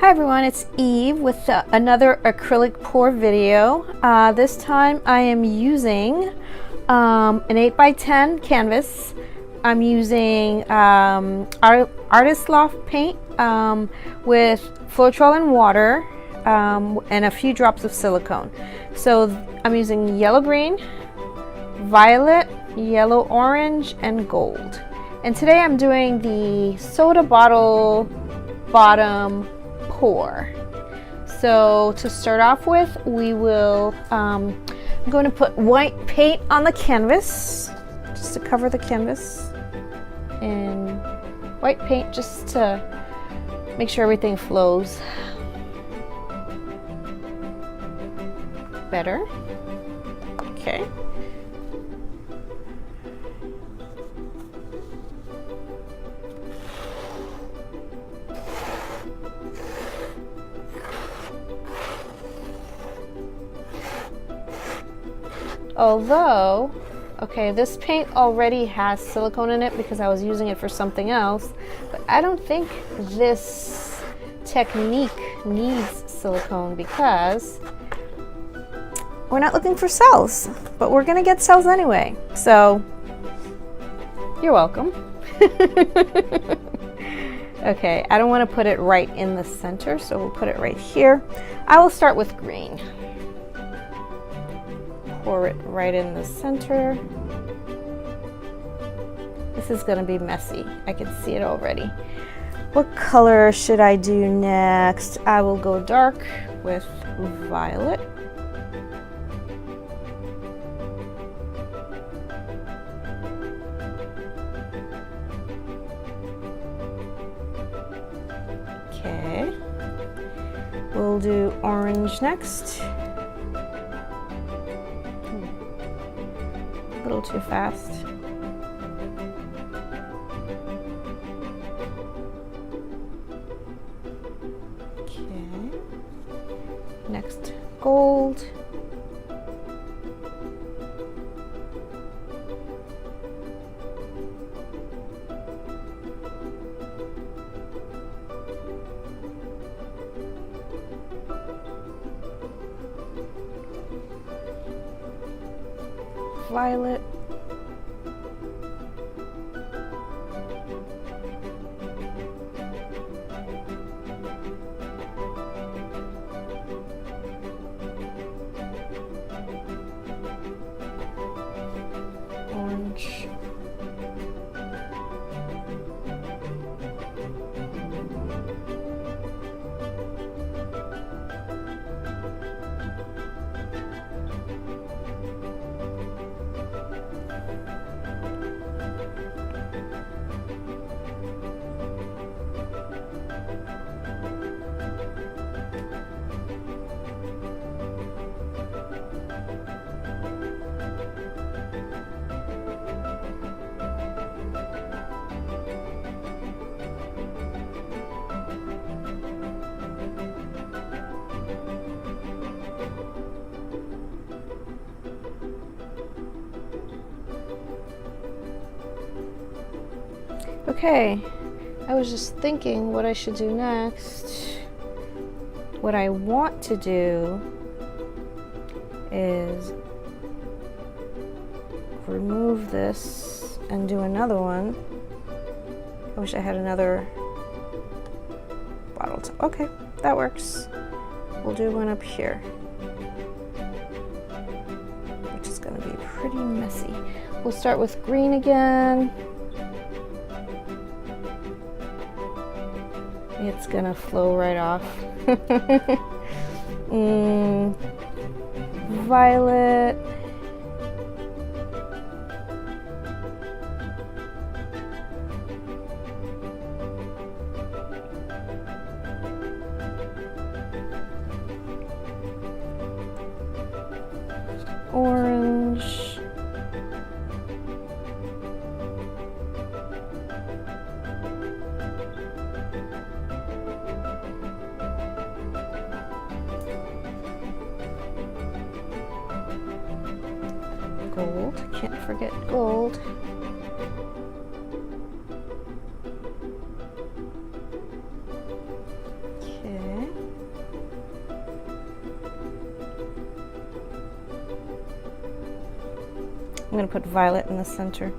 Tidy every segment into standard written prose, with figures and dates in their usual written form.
Hi everyone, it's Eve with another acrylic pour video. This time I am using an 8x10 canvas. I'm using Artist Loft paint with Floetrol and water and a few drops of silicone. So I'm using yellow green, violet, yellow orange, and gold. And today I'm doing the soda bottle bottom pour. So to start off with, we will I'm going to put white paint on the canvas just to cover the canvas, and white paint just to make sure everything flows better. Okay. Although, okay, this paint already has silicone in it because I was using it for something else, but I don't think this technique needs silicone because we're not looking for cells, but we're gonna get cells anyway. So, you're welcome. Okay, I don't want to put it right in the center, so we'll put it right here. I will start with green. Pour it right in the center. This is going to be messy. I can see it already. What color should I do next? I will go dark with violet. Okay. We'll do orange next. A little too fast. Okay. Next, gold. Violet. Orange. Okay, I was just thinking what I should do next. What I want to do is remove this and do another one. I wish I had another bottle top. Okay, that works. We'll do one up here, which is going to be pretty messy. We'll start with green again. It's gonna flow right off. Violet. Orange. Gold, can't forget gold. Okay. I'm going to put violet in the center.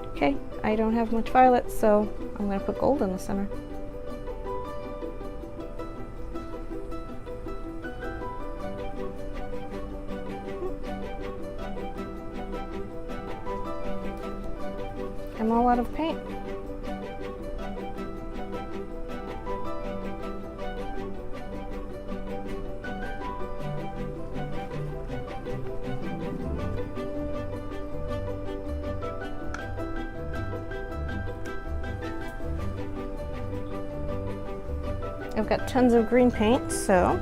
Okay, I don't have much violet, so I'm going to put gold in the center. I'm all out of paint. I've got tons of green paint, so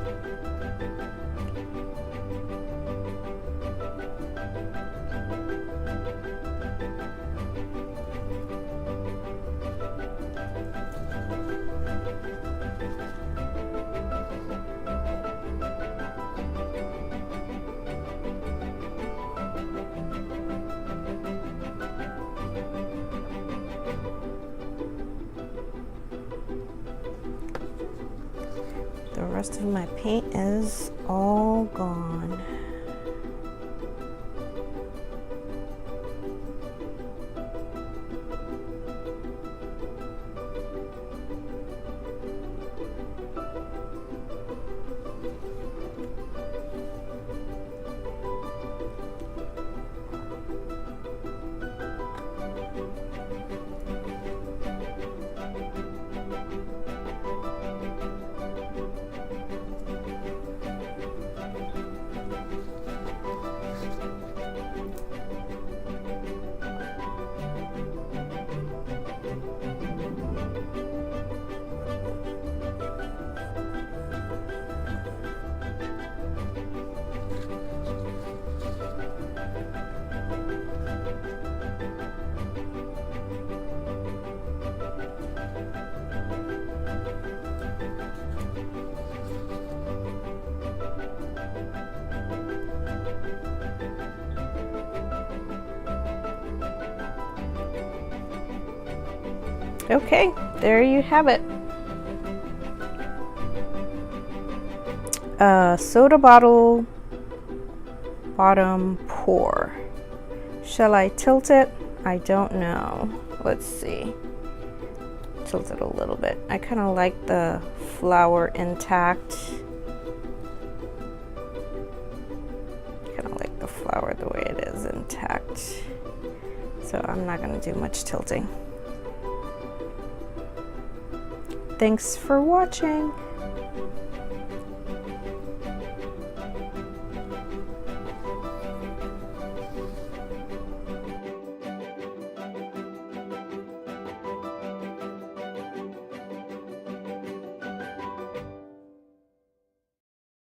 the rest of my paint is all gone. Okay, there you have it. Soda bottle bottom pour. Shall I tilt it? I don't know. Let's see. Tilt it a little bit. I kind of like the flower intact. Kind of like the flower the way it is intact. So I'm not going to do much tilting. Thanks for watching.